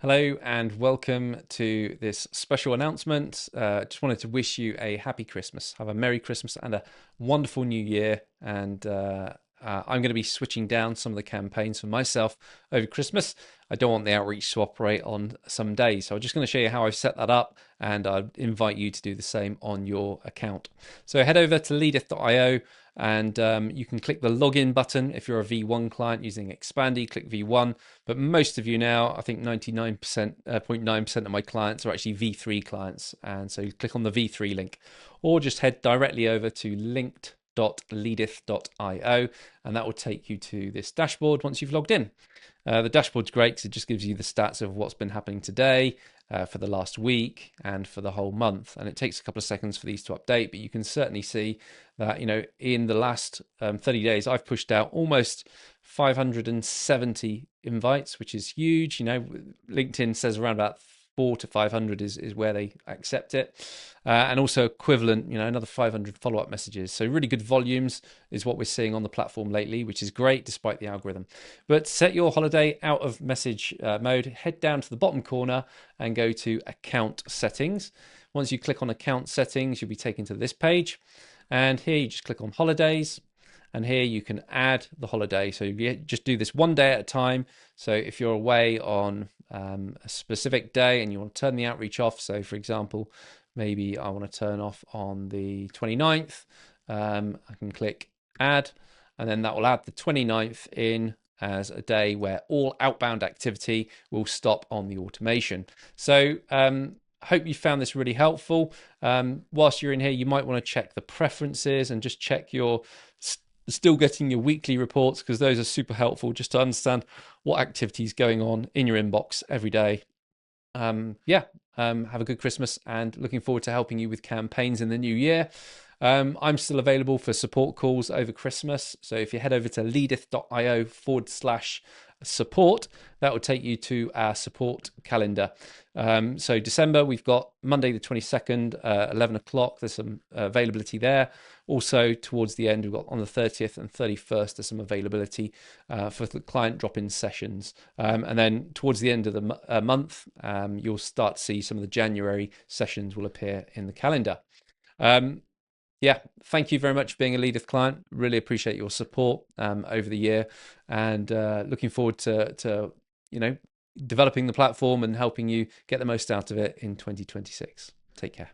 Hello and welcome to this special announcement. Just wanted to wish you a happy Christmas. Have a Merry Christmas and a wonderful New Year. And I'm going to be switching down some of the campaigns for myself over Christmas. I don't want the outreach to operate on some days. So I'm just going to show you how I've set that up, and I invite you to do the same on your account. So head over to leadeth.io, and you can click the login button if you're a V1 client using Expandy. Click V1, but most of you now, I think 99.9% of my clients are actually V3 clients, and so you click on the V3 link, or just head directly over to linked.leadeth.io, and that will take you to this dashboard once you've logged in. The dashboard's great because it just gives you the stats of what's been happening today, for the last week, and for the whole month. And it takes a couple of seconds for these to update, but you can certainly see that, in the last 30 days, I've pushed out almost 570 invites, which is huge. LinkedIn says around about 400 to 500 is where they accept it, and also equivalent, another 500 follow-up messages. So really good volumes is what we're seeing on the platform lately, which is great despite the algorithm. But set your holiday out of message mode, head down to the bottom corner and go to account settings. Once you click on account settings, you'll be taken to this page, and here you just click on holidays. And here you can add the holiday. So you just do this one day at a time. So if you're away on a specific day and you want to turn the outreach off, so for example, maybe I want to turn off on the 29th, I can click add, and then that will add the 29th in as a day where all outbound activity will stop on the automation. So hope you found this really helpful. Whilst you're in here, you might want to check the preferences and just check you're still getting your weekly reports, because those are super helpful just to understand what activity is going on in your inbox every day. Have a good Christmas, and looking forward to helping you with campaigns in the new year. I'm still available for support calls over Christmas. So if you head over to leadeth.io/support, that will take you to our support calendar. So December, we've got Monday the 22nd, 11 o'clock. There's some availability there. Also, towards the end, we've got on the 30th and 31st, there's some availability for the client drop-in sessions. And then towards the end of the month, you'll start to see some of the January sessions will appear in the calendar. Thank you very much for being a Leadeth client. Really appreciate your support over the year, and looking forward to developing the platform and helping you get the most out of it in 2026. Take care.